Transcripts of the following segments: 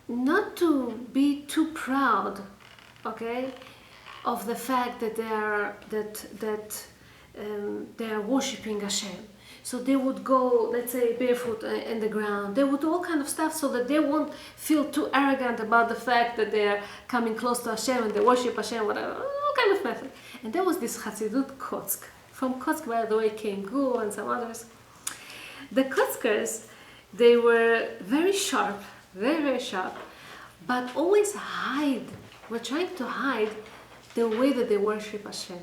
not to be too proud, okay, of the fact that they are worshiping Hashem. So they would go, let's say, barefoot in the ground. They would do all kind of stuff so that they won't feel too arrogant about the fact that they are coming close to Hashem and they worship Hashem, whatever, all kind of method. And there was this Hasidut Kotsk. From Kotsk, by the way, came Gu and some others. The Kotskers, they were very sharp, very, very sharp, but always were trying to hide the way that they worship Hashem.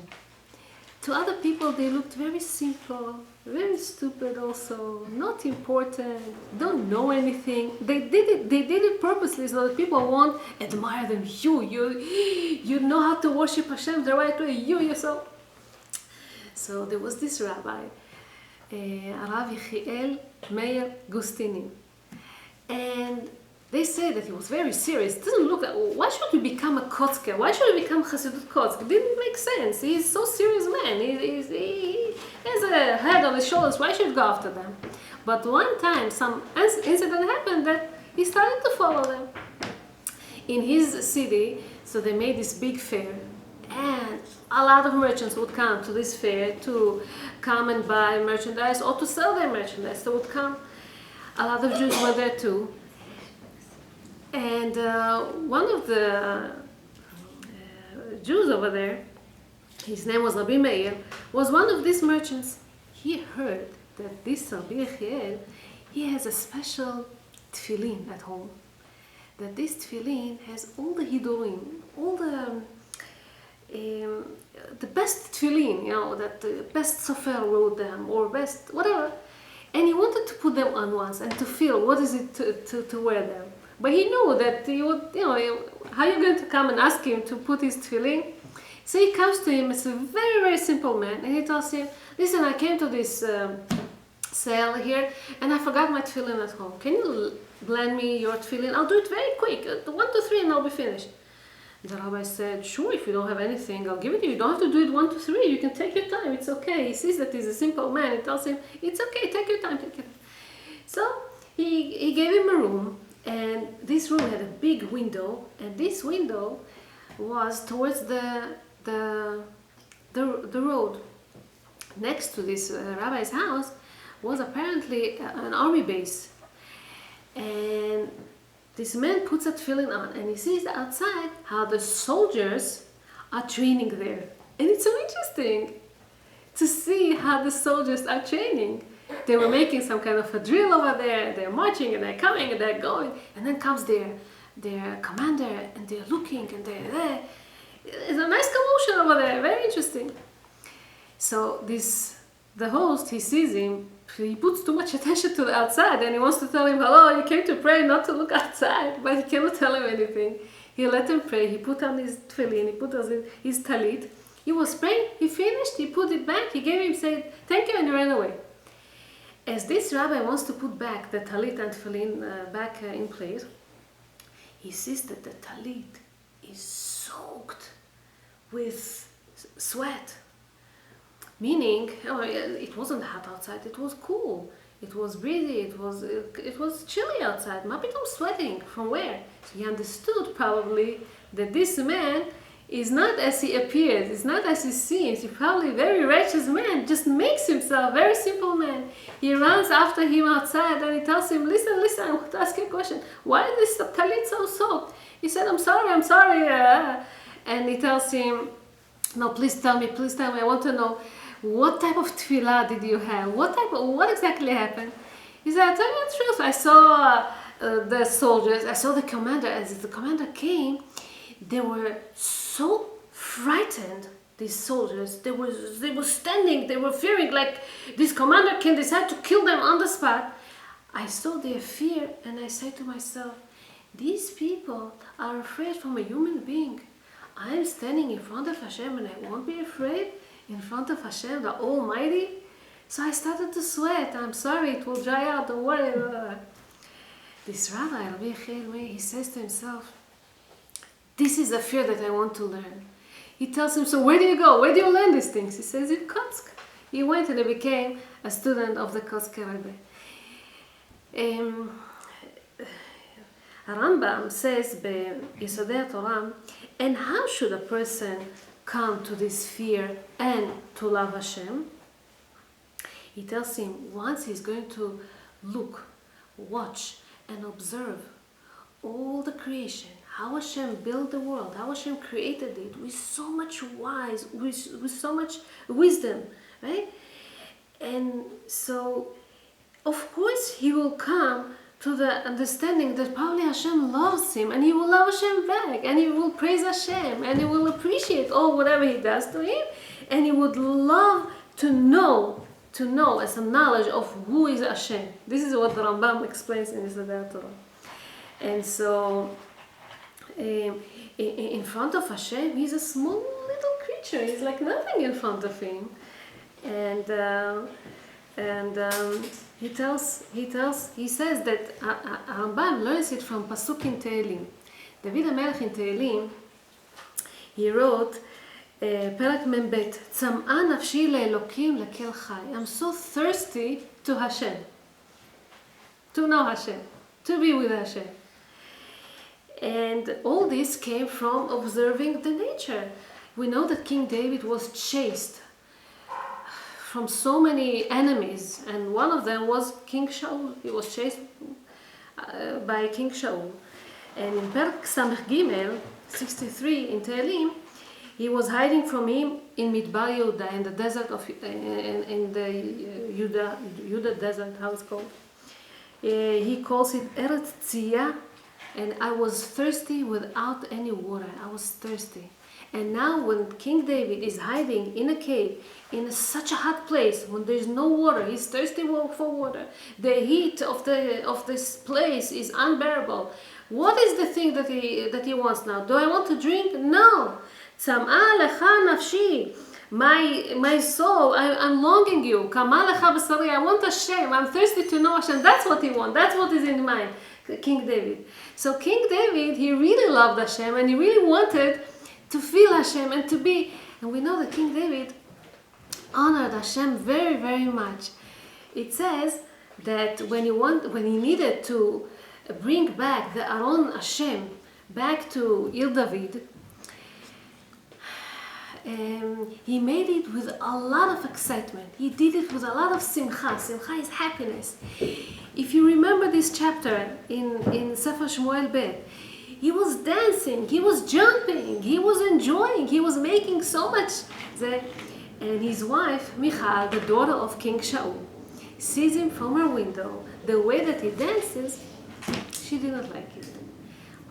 To other people, they looked very simple, very stupid also, not important, don't know anything. They did it purposely so that people won't admire them. You know how to worship Hashem the right way, you yourself. So there was this rabbi, Rav Yechiel Meir Gustinin, and they say that he was very serious. It doesn't look like, why should you become a Kotzker? Why should you become Hasidut Kotsk? It didn't make sense. He's so serious man. He has a head on his shoulders. Why should you go after them? But one time, some incident happened that he started to follow them. In his city, so they made this big fair, and a lot of merchants would come to this fair to come and buy merchandise or to sell their merchandise. They would come. A lot of Jews were there too. And one of the Jews over there, his name was Rabbi Meir, was one of these merchants. He heard that this Rabbi Yechiel, he has a special tefillin at home. That this tefillin has all the hidurim, all the best tefillin, that the best sofer wrote them, or best whatever. And he wanted to put them on once and to feel what is it to wear them. But he knew that he would, how are you going to come and ask him to put his tefillin? So he comes to him, it's a very, very simple man, and he tells him, listen, I came to this sale here, and I forgot my tefillin at home. Can you lend me your tefillin? I'll do it very quick, 1, 2, 3, and I'll be finished. The rabbi said, sure, if you don't have anything, I'll give it to you. You don't have to do it 1, 2, 3, you can take your time, it's okay. He sees that he's a simple man, he tells him, it's okay, take your time, take your time. So he gave him a room, and this room had a big window, and this window was towards the road. Next to this rabbi's house was apparently an army base. And this man puts a tefillin on, and he sees outside how the soldiers are training there. And it's so interesting to see how the soldiers are training. They were making some kind of a drill over there, they're marching and they're coming and they're going, and then comes their commander and they're looking and they're there. It's a nice commotion over there, very interesting. So the host, he sees him, he puts too much attention to the outside and he wants to tell him, hello, you came to pray, not to look outside, but he cannot tell him anything. He let him pray, he put on his tefillin, he put on his talit, he was praying, he finished, he put it back, he gave him, said, thank you, and he ran away. As this rabbi wants to put back the talit and tefillin back in place, he sees that the talit is soaked with sweat. Meaning, it wasn't hot outside, it was cool. It was breezy, it was chilly outside. Mapitom sweating, from where? So he understood probably that this man is not as he appears, it's not as he seems. He's probably a very righteous man, just makes himself very simple man. He runs after him outside and he tells him, listen, I want to ask you a question. Why is this talit so soaked? He said, I'm sorry. And he tells him, no, please tell me, I want to know, what type of tefillah did you have? What exactly happened? He said, I'll tell you the truth. I saw the soldiers, I saw the commander. As the commander came, they were so frightened, these soldiers. They were standing, they were fearing, like this commander can decide to kill them on the spot. I saw their fear and I said to myself, these people are afraid from a human being. I am standing in front of Hashem and I won't be afraid in front of Hashem, the Almighty. So I started to sweat. I'm sorry, it will dry out, don't worry. This rabbi, Rabbi Yechiel, he says to himself, this is a fear that I want to learn. He tells him, so where do you go? Where do you learn these things? He says, in Kotsk. He went and he became a student of the Kotsk Rebbe. הרמב"ם says ביסודי התורה, and how should a person come to this fear and to love Hashem? He tells him once he's going to look, watch, and observe all the creation, how Hashem built the world, how Hashem created it with so much with so much wisdom, right? And so, of course, he will come to the understanding that probably Hashem loves him, and he will love Hashem back, and he will praise Hashem, and he will appreciate all whatever he does to him, and he would love to know as a knowledge of who is Hashem. This is what the Rambam explains in his Torah. And so, in front of Hashem, he's a small little creature. He's like nothing in front of him. And he says that Rambam learns it from Pasuk in Tehillim. David HaMelech in Tehillim, he wrote, פרק מ"ב, צמאה נפשי לאלוקים לקל חי. I'm so thirsty to Hashem, to know Hashem, to be with Hashem. And all this came from observing the nature. We know that King David was chased from so many enemies, and one of them was King Shaul. He was chased by King Shaul. And in Perk Samech Gimel 63 in Tehillim, he was hiding from him in Midbar Yehuda, in the desert of in the Yehuda desert, how it's called. He calls it Eretz Tziyah, and I was thirsty without any water. I was thirsty. And now when King David is hiding in a cave, in such a hot place, when there's no water, he's thirsty for water. The heat of this place is unbearable. What is the thing that he wants now? Do I want to drink? No. צמאה לך נפשי, my soul, I'm longing you. כמה לך בשרי, I want Hashem. I'm thirsty to know Hashem. That's what he wants. That's what is in mind. King David. So King David, he really loved Hashem, and he really wanted to feel Hashem and to be. And we know that King David honored Hashem very, very much. It says that when he needed to bring back the Aron Hashem back to Il David, he made it with a lot of excitement. He did it with a lot of simcha. Simcha is happiness. If you remember this chapter in Sefer Shmuel Bet, he was dancing, he was jumping, he was enjoying, he was making so much. And his wife, Michal, the daughter of King Shaul, sees him from her window. The way that he dances, she didn't like it.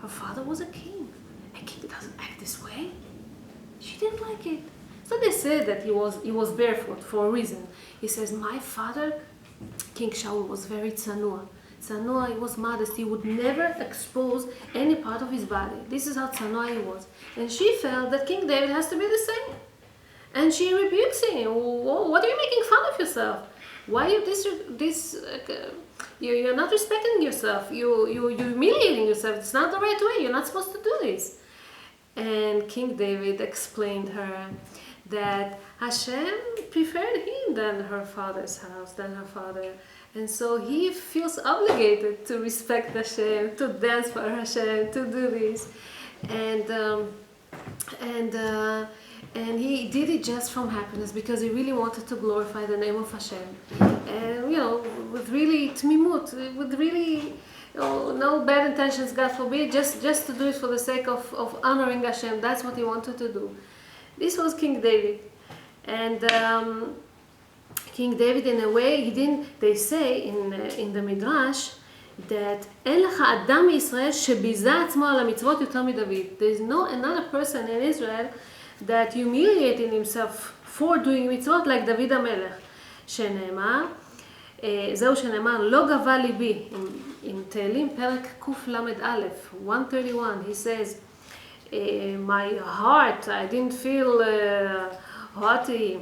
Her father was a king. A king doesn't act this way. She didn't like it. So they said that he was barefoot for a reason. He says, my father, King Shaul, was very tzanua. Tzanua, he was modest. He would never expose any part of his body. This is how tzanua he was. And she felt that King David has to be the same. And she rebukes him. Whoa, what are you making fun of yourself? Why are you you're not respecting yourself. You're humiliating yourself. It's not the right way. You're not supposed to do this. And King David explained her that Hashem preferred him than her father's house, than her father. And so he feels obligated to respect Hashem, to dance for Hashem, to do this. And he did it just from happiness, because he really wanted to glorify the name of Hashem. And, with really tmimut, with really no bad intentions, God forbid, just to do it for the sake of honoring Hashem. That's what he wanted to do. This was King David. And King David, in a way, they say in the Midrash that אין לך אדם מישראל שביזה עצמו על המצוות יותר מדוד. There is no another person in Israel that humiliated himself for doing mitzvot like David HaMelech. שנאמר, זהו שנאמר, לא גבה ליבי. In Tehillim, פרק קל"א, 131, he says, my heart, I didn't feel haughty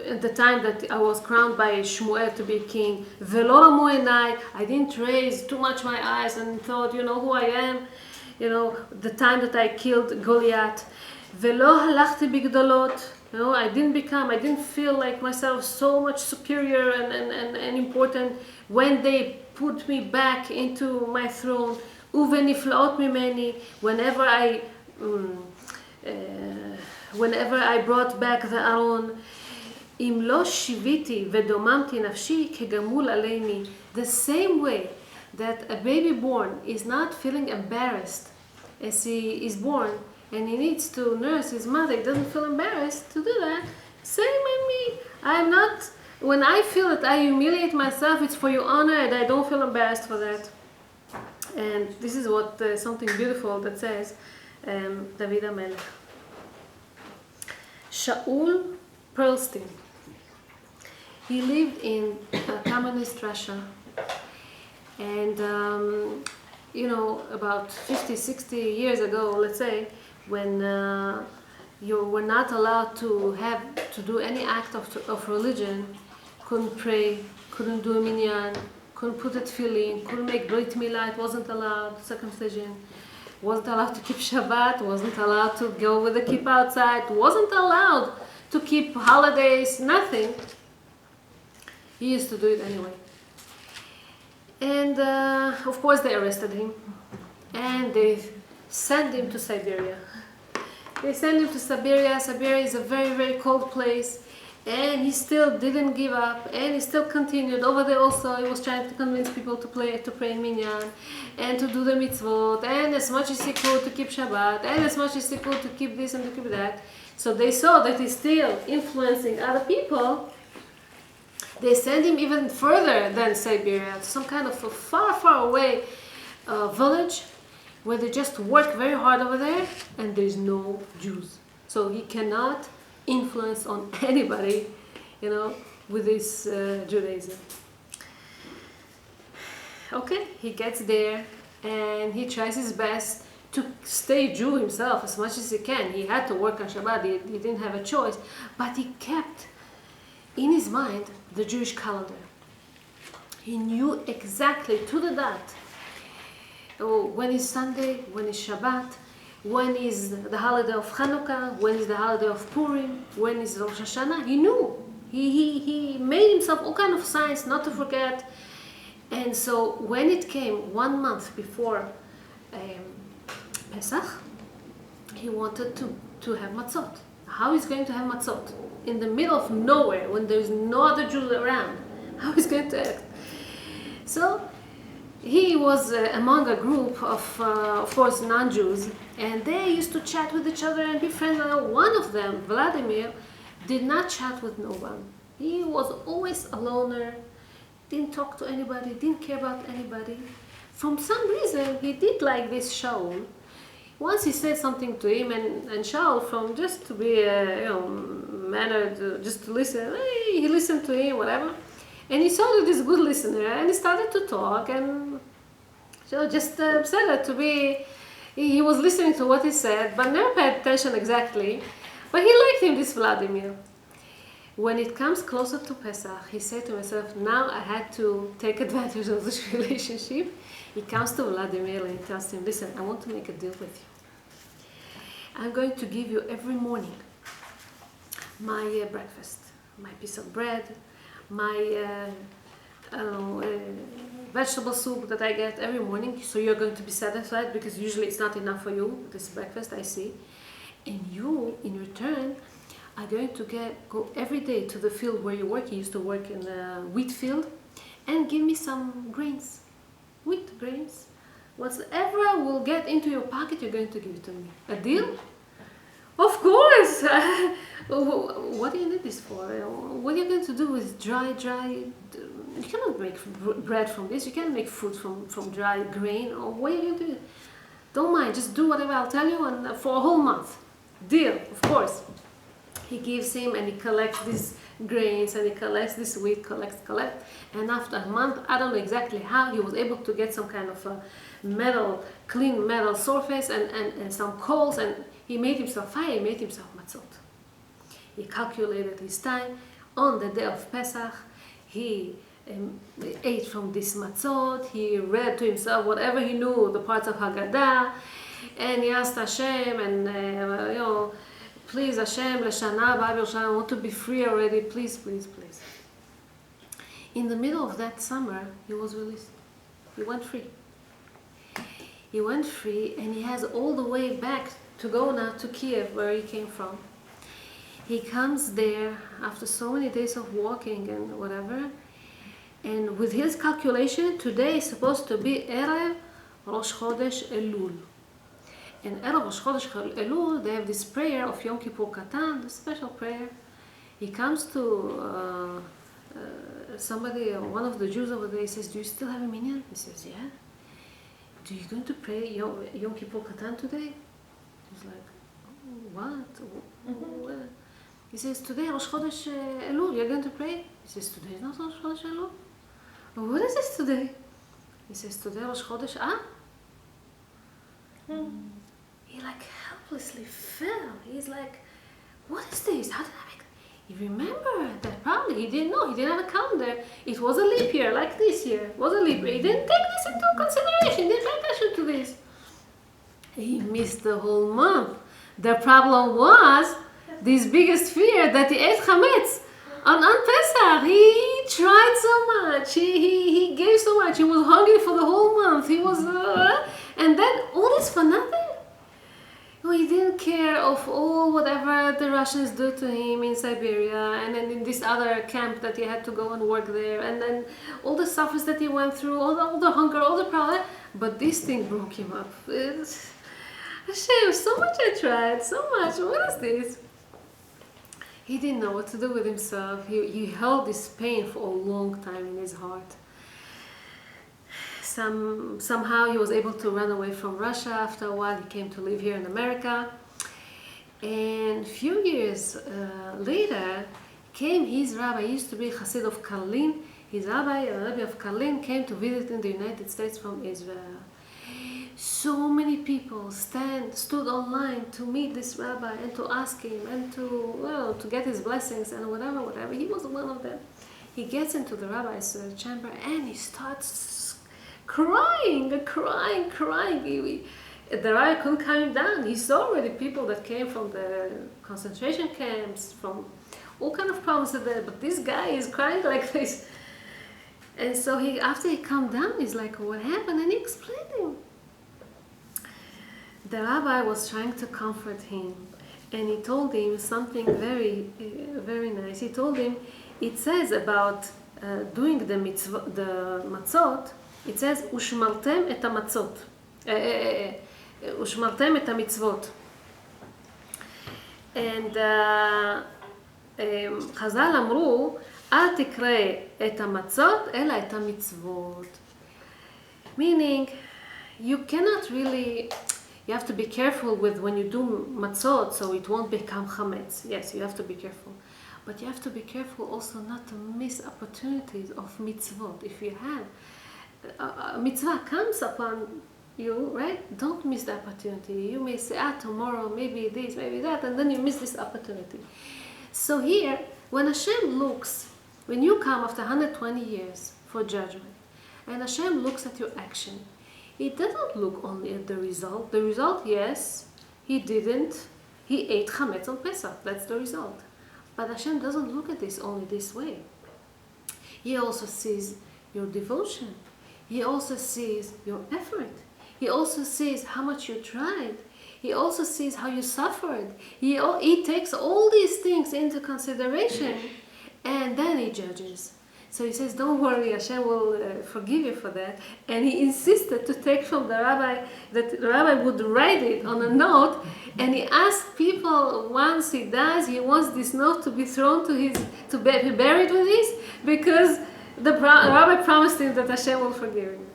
at the time that I was crowned by Shmuel to be king. ולא רמו עיניי, I didn't raise too much my eyes and thought, who I am, the time that I killed Goliath. ולא הלכתי בגדולות, I didn't feel like myself so much superior and important when they put me back into my throne. uveniflaot mimeni, whenever I brought back the Aron, im lo shiviti vedomamti nafshi kegamul aleimi. The same way that a baby born is not feeling embarrassed as he is born, and he needs to nurse his mother, he doesn't feel embarrassed to do that. Same in me. I'm not, when I feel that I humiliate myself, it's for your honor, and I don't feel embarrassed for that. And this is what something beautiful that says David HaMelech. Shaul Perlstein. He lived in communist Russia, and about 50, 60 years ago, let's say, when you were not allowed to do any act of religion, couldn't pray, couldn't do a minyan, couldn't put a tefillin, couldn't make brit milah, it wasn't allowed, circumcision, wasn't allowed to keep Shabbat, wasn't allowed to go with the kippah outside, wasn't allowed to keep holidays, nothing. He used to do it anyway. And of course they arrested him, and they sent him to Siberia. They sent him to Siberia. Siberia is a very, very cold place, and he still didn't give up, and he still continued. Over there also, he was trying to convince people to pray in minyan, and to do the mitzvot, and as much as he could to keep Shabbat, and as much as he could to keep this and to keep that. So they saw that he's still influencing other people. They sent him even further than Siberia, to some kind of a far, far away village, where they just work very hard over there, and there's no Jews. So he cannot influence on anybody, with this Judaism. Okay, he gets there, and he tries his best to stay Jew himself as much as he can. He had to work on Shabbat, he didn't have a choice, but he kept in his mind the Jewish calendar. He knew exactly to the dot when is Sunday, when is Shabbat, when is the holiday of Hanukkah, when is the holiday of Purim, when is Rosh Hashanah. He knew. He made himself all kind of signs not to forget. And so when it came 1 month before Pesach, he wanted to have matzot. How is going to have matzot in the middle of nowhere when there's no other Jews around? How is going to act? So he was among a group of course, non-Jews, and they used to chat with each other and be friends. One of them, Vladimir, did not chat with no one. He was always a loner, didn't talk to anybody, didn't care about anybody. From some reason, he did like this Shaul. Once he said something to him, and Shaul, from just to be mannered, just to listen, he listened to him, whatever. And he saw that he's a good listener, and he started to talk, and just said it to be, he was listening to what he said, but never paid attention exactly. But he liked him, this Vladimir. When it comes closer to Pesach, he said to himself, now I had to take advantage of this relationship. He comes to Vladimir and he tells him, listen, I want to make a deal with you. I'm going to give you every morning my breakfast, my piece of bread, my vegetable soup that I get every morning. So you're going to be satisfied, because usually it's not enough for you, this breakfast, I see. And you, in return, are going to go every day to the field where you work. He used to work in a wheat field, and give me some grains, wheat grains. Whatever will get into your pocket, you're going to give it to me. A deal? Of course! What do you need this for? What are you going to do with dry? You cannot make bread from this. You can't make food from dry grain. Or what are you going to do? Don't mind, just do whatever I'll tell you, and for a whole month. Deal, of course. He gives him, and he collects these grains, and he collects this wheat, collect. And after a month, I don't know exactly how, he was able to get some kind of a clean metal surface, and some coals, and he made himself fire, he made himself matzot. He calculated his time. On the day of Pesach, he ate from this matzot. He read to himself whatever he knew, the parts of Haggadah, and he asked Hashem, and please Hashem, Lashana Haba B'Yerushalayim, I want to be free already, please, please, please. In the middle of that summer, he was released. He went free. He went free, and he has all the way back to go now to Kiev, where he came from. He comes there after so many days of walking and whatever, and with his calculation, today is supposed to be Erev Rosh Chodesh Elul. And Erev Rosh Chodesh Elul, they have this prayer of Yom Kippur Katan, the special prayer. He comes to somebody, one of the Jews over there, he says, do you still have a minyan? He says, yeah. Do you going to pray Yom Kippur Katan today? He's like, what? He says, today Rosh Chodesh Elul, you're going to pray? He says, today is not Rosh Chodesh Elul. What is this today? He says, today Rosh Chodesh He like helplessly fell. He's like, what is this? How did I make it? He remembered that probably he didn't know. He didn't have a calendar. It was a leap year, like this year. It was a leap year. He didn't take this into consideration. He didn't pay attention to this. He missed the whole month. The problem was this biggest fear that he ate chametz on Pesach. He tried so much. He gave so much. He was hungry for the whole month. He was, and then all this for nothing. He didn't care of all whatever the Russians do to him in Siberia, and then in this other camp that he had to go and work there, and then all the suffers that he went through, all the hunger, all the problem. But this thing broke him up. It's a shame. So much I tried, so much. What is this? He didn't know what to do with himself. He held this pain for a long time in his heart. Somehow he was able to run away from Russia. After a while, he came to live here in America. And a few years later, came his rabbi. He used to be a Chassid of Karlin. His rabbi of Karlin, came to visit in the United States from Israel. So many people stood online to meet this rabbi and to ask him and to get his blessings and whatever. He was one of them. He gets into the rabbi's chamber and he starts crying. The rabbi couldn't calm him down. He saw already people that came from the concentration camps, from all kind of problems there, but this guy is crying like this. And so after he calmed down, he's like, what happened? And he explained to him. The rabbi was trying to comfort him, and he told him something very, very nice. He told him, it says about doing the matzot, it says, Ushmaltem et hamatzot. Ushmaltem et hamitzvot. And Chazal אמרו, אל תקרא את המצות, אלא את המצוות. Meaning, you cannot really, you have to be careful with when you do matzot, so it won't become chametz. Yes, you have to be careful. But you have to be careful also not to miss opportunities of mitzvot. If you have a mitzvah comes upon you, right? Don't miss the opportunity. You may say, tomorrow, maybe this, maybe that, and then you miss this opportunity. So here, when Hashem looks, when you come after 120 years for judgment, and Hashem looks at your action, He doesn't look only at the result. The result, yes, he ate chametz on Pesach. That's the result. But Hashem doesn't look at this only this way. He also sees your devotion. He also sees your effort. He also sees how much you tried. He also sees how you suffered. He takes all these things into consideration, and then he judges. So he says, don't worry, Hashem will forgive you for that. And he insisted to take from the rabbi, that the rabbi would write it on a note, and he asked people, once he dies, he wants this note to be thrown to to be buried with this, because the rabbi promised him that Hashem will forgive him.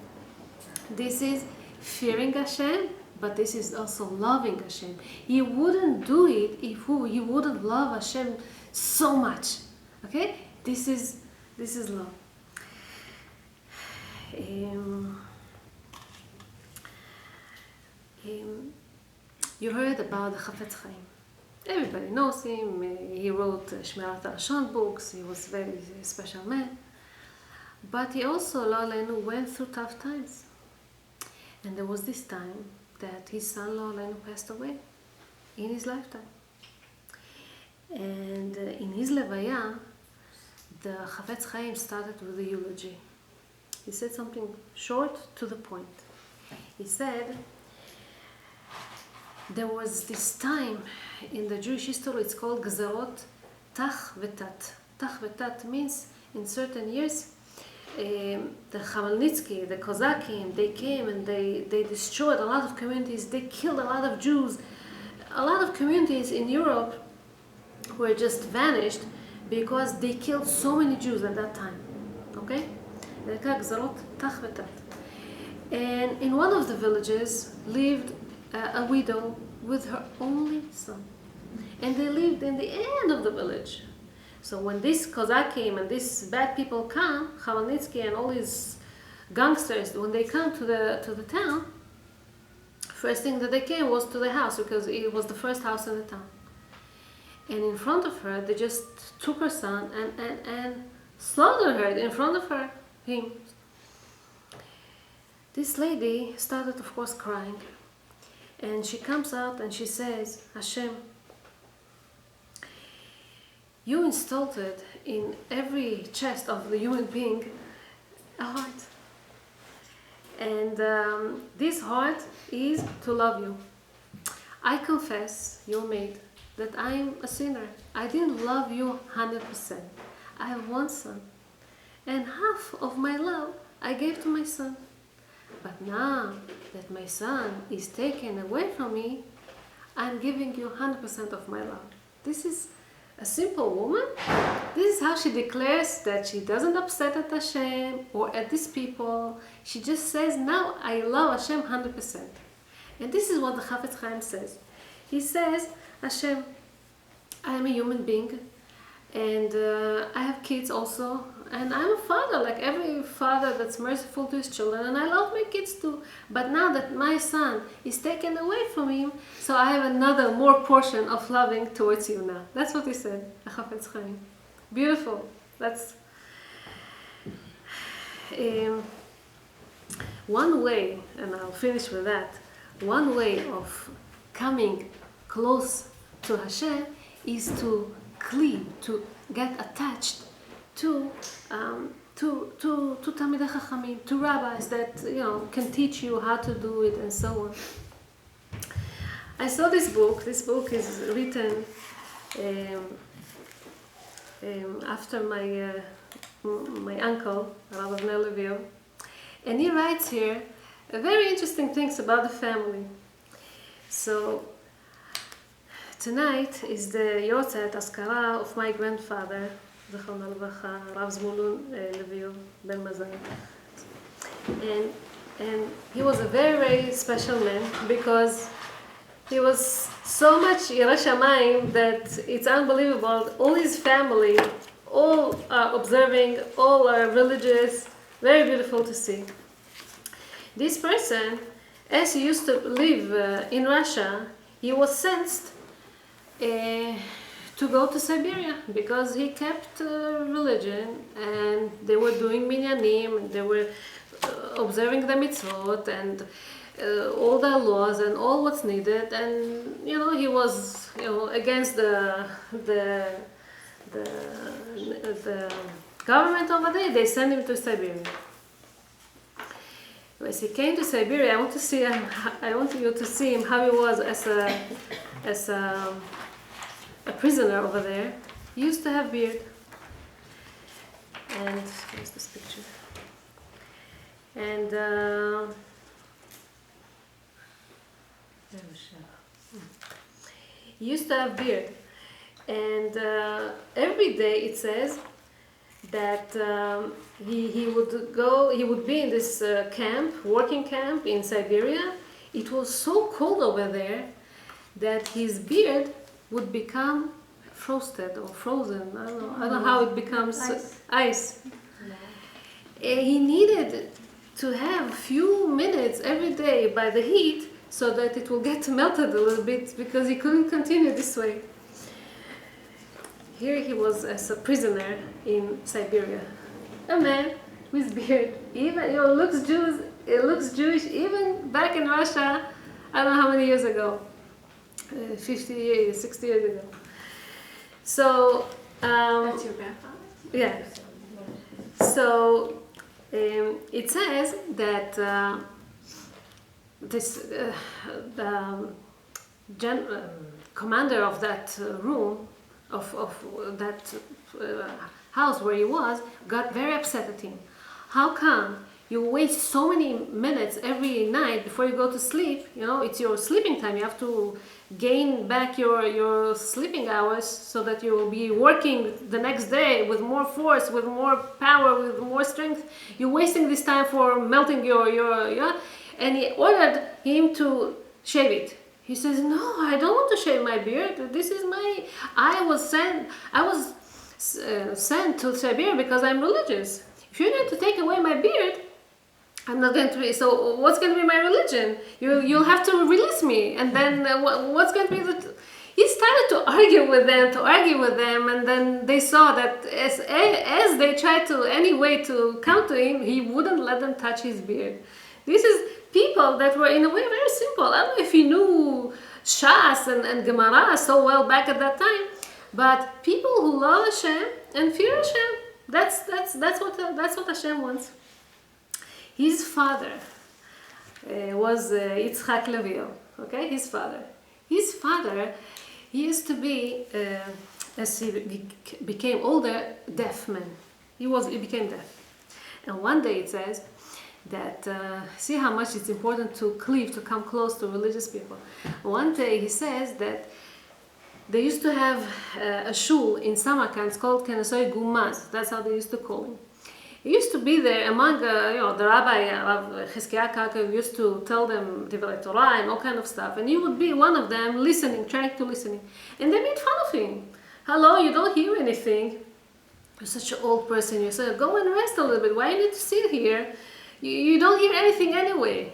This is fearing Hashem, but this is also loving Hashem. He wouldn't do it if he wouldn't love Hashem so much. Okay? This is love. You heard about the Chafetz Chaim. Everybody knows him. He wrote Shmirat HaLashon books. He was a very special man. But he also, Lo Aleinu, went through tough times. And there was this time that his son, Lo Aleinu, passed away in his lifetime. And in his levaya, the Chafetz Chaim started with a eulogy. He said something short to the point. He said, there was this time in the Jewish history, it's called Gezerot Tach Vetat. Tach Vetat means in certain years, the Khmelnytsky, the Kozakim, they came and they destroyed a lot of communities, they killed a lot of Jews. A lot of communities in Europe were just vanished because they killed so many Jews at that time. Okay? And in one of the villages lived a widow with her only son. And they lived in the end of the village. So when this Kozakim and these bad people come, Khmelnytsky and all these gangsters, when they come to the town, first thing that they came was to the house, because it was the first house in the town. And in front of her, they just took her son and slaughtered her in front of him. This lady started, of course, crying. And she comes out and she says, Hashem, you installed in every chest of the human being a heart. And this heart is to love you. I confess, your maid, that I am a sinner. I didn't love you 100%. I have one son. And half of my love I gave to my son. But now that my son is taken away from me, I'm giving you 100% of my love. This is a simple woman. This is how she declares that she doesn't upset at Hashem or at these people. She just says, now I love Hashem 100%. And this is what the Chafetz Chaim says. He says, Hashem, I am a human being, and I have kids also, and I'm a father, like every father that's merciful to his children, and I love my kids too. But now that my son is taken away from him, so I have another more portion of loving towards you now. That's what he said, Chafetz Chaim. Beautiful. That's one way, and I'll finish with that. One way of coming close to Hashem is to cleave, to get attached to Talmidei Chachamim, to rabbis that can teach you how to do it and so on. I saw this book. This book is written after my uncle, Rabbanit Yehoshua, and he writes here very interesting things about the family. So tonight is the Yotzat Askara of my grandfather, Zechrono Livracha, Rav Zmulun Leviu Ben Mazan. And he was a very, very special man, because he was so much Yireh Shamayim that it's unbelievable. All his family, all are observing, all are religious, very beautiful to see. This person, as he used to live in Russia, he was sensed to go to Siberia, because he kept religion, and they were doing minyanim, and they were observing the mitzvot and all the laws and all what's needed, and he was against the government over there. They sent him to Siberia. As he came to Siberia, I want you to see him how he was as a prisoner over there. He used to have beard. And here's this picture. And he used to have beard. And every day it says that he would be in this working camp in Siberia. It was so cold over there that his beard would become frosted or frozen. I don't know how it becomes ice. He needed to have a few minutes every day by the heat so that it will get melted a little bit, because he couldn't continue this way. Here he was as a prisoner in Siberia. A man with beard, even looks Jewish, even back in Russia. I don't know how many years ago, 50 years, 60 years ago. So that's your grandfather? Yeah. So it says that the commander of that room, of that house where he was, got very upset at him. How come you waste so many minutes every night before you go to sleep? You know, it's your sleeping time. You have to gain back your sleeping hours so that you will be working the next day with more force, with more power, with more strength. You're wasting this time for melting your. And he ordered him to shave it. He says, "No, I don't want to shave my beard. This is my. I was sent to Siberia because I'm religious. If you're going to take away my beard, I'm not going to be. So what's going to be my religion? You'll have to release me. And then what's going to be the?" He started to argue with them, and then they saw that as they tried to anyway to come to him, he wouldn't let them touch his beard. This is people that were in a way very simple. I don't know if he knew Shas and Gemara so well back at that time, but people who love Hashem and fear Hashem, that's what Hashem wants. His father was Yitzchak Levio. Okay, his father. He used to be, as he became older, deaf man. He became deaf, and one day it says that see how much it's important to cleave, to come close to religious people. One day he says that they used to have a shul in Samarkand. It's called Kenesoi Gumaz. That's how they used to call him. He used to be there among the rabbi Rav Chizkiah Karka used to tell them Divrei Torah and all kind of stuff, and he would be one of them listening, trying to listen, and they made fun of him. Hello, you don't hear anything. You're such an old person. You say, go and rest a little bit. Why you need to sit here? You don't hear anything anyway.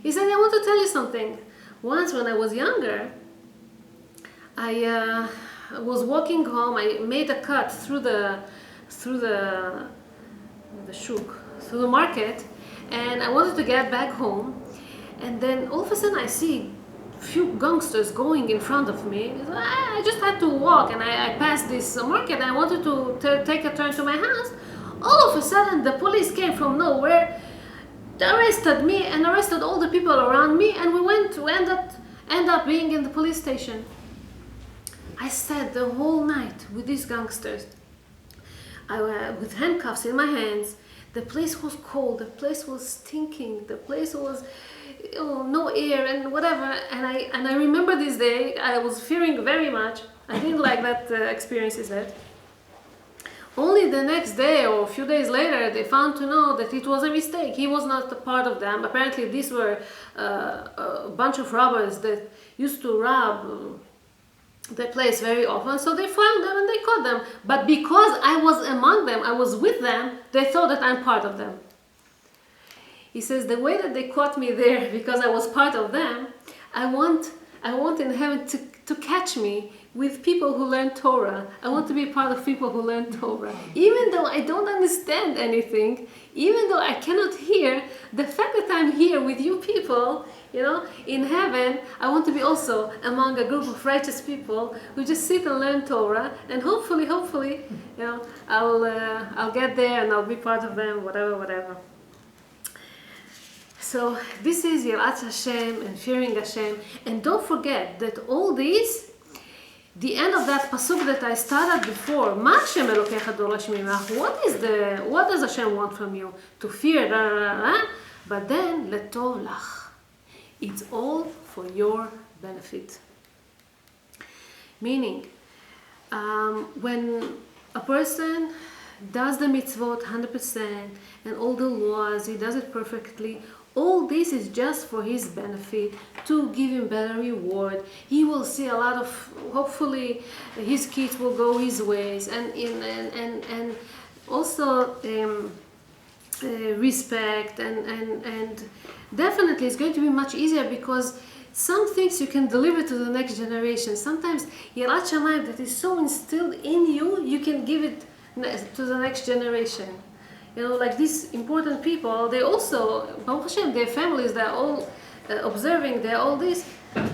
He said, I want to tell you something. Once when I was younger, I was walking home. I made a cut through the shuk, through the market, and I wanted to get back home. And then all of a sudden I see a few gangsters going in front of me. I just had to walk, and I passed this market, and I wanted to take a turn to my house. All of a sudden the police came from nowhere. They arrested me and arrested all the people around me, and we end up being in the police station. I sat the whole night with these gangsters, with handcuffs in my hands. The place was cold, the place was stinking, the place was no air and whatever. And I remember this day. I was fearing very much. I didn't like that experience, he said. Only the next day or a few days later, they found to know that it was a mistake. He was not a part of them. Apparently, these were a bunch of robbers that used to rob the place very often. So they found them and they caught them. But because I was among them, I was with them, they thought that I'm part of them. He says, the way that they caught me there, because I was part of them, I want in heaven to catch me with people who learn Torah. I want to be part of people who learn Torah. Even though I don't understand anything, even though I cannot hear, the fact that I'm here with you people, in heaven, I want to be also among a group of righteous people who just sit and learn Torah, and hopefully, I'll get there and I'll be part of them, whatever. So this is Yirat Hashem and fearing Hashem, and don't forget that all these, the end of that pasuk that I started before, Ma Hashem Elokecha dorosh mimach, what does Hashem want from you? To fear, but then letov lach. It's all for your benefit. Meaning, when a person does the mitzvot 100% and all the laws, he does it perfectly, all this is just for his benefit, to give him better reward. He will see a lot of, hopefully his kids will go his ways, and also respect, and definitely it's going to be much easier, because some things you can deliver to the next generation. Sometimes Yirat Shamayim that is so instilled in you, you can give it to the next generation. Like these important people, they also, Baruch Hashem, their families, they're all observing, they're all this.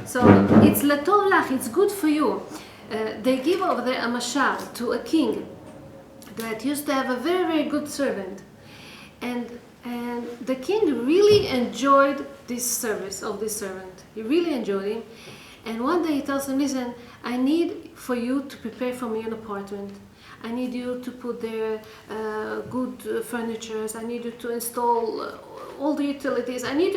So it's letov lach, it's good for you. They give over there a mashal to a king that used to have a very, very good servant. And And the king really enjoyed this service of this servant. He really enjoyed him. And one day he tells him, listen, I need for you to prepare for me an apartment. I need you to put there good furniture. I need you to install all the utilities. I need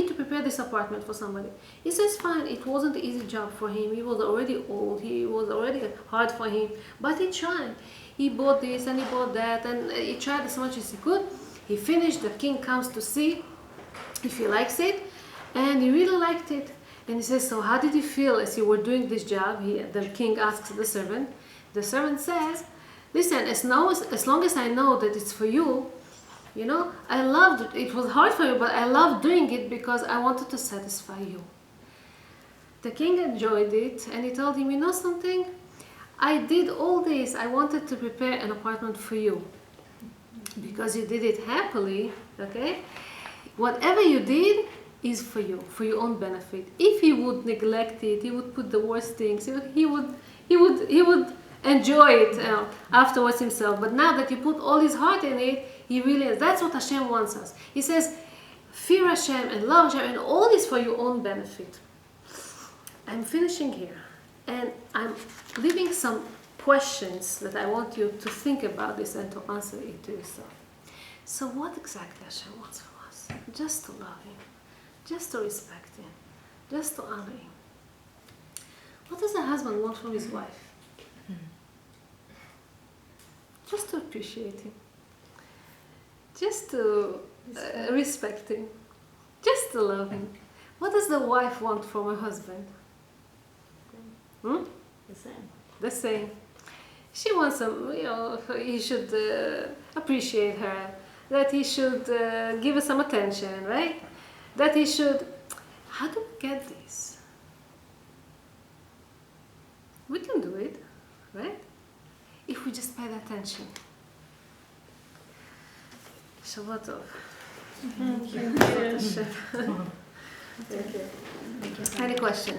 to prepare this apartment for somebody. He says, fine. It wasn't an easy job for him. He was already old. He was already hard for him. But he tried. He bought this and he bought that. And he tried as much as he could. He finished. The king comes to see if he likes it. And he really liked it. And he says, so how did you feel as you were doing this job? The king asks the servant. The servant says, listen, as long as I know that it's for you, I loved it. It was hard for you, but I loved doing it because I wanted to satisfy you. The king enjoyed it, and he told him, you know something? I did all this. I wanted to prepare an apartment for you. Because you did it happily, okay? Whatever you did is for you, for your own benefit. If he would neglect it, he would put the worst things. He would enjoy it afterwards himself. But now that you put all his heart in it, he really is. That's what Hashem wants us. He says, fear Hashem and love Hashem, and all this for your own benefit. I'm finishing here, and I'm leaving some questions that I want you to think about this and to answer it to yourself. So what exactly Hashem wants from us? Just to love Him, just to respect Him, just to honor Him. What does a husband want from his wife? Just to appreciate him, just to respect him, just to love him. What does the wife want from her husband? The same. The same. She wants him, he should appreciate her, that he should give her some attention, right? That he should. How do we get this? We can do it, right? If we just pay attention. Shabbat Tov. Thank you. Thank you. Any questions?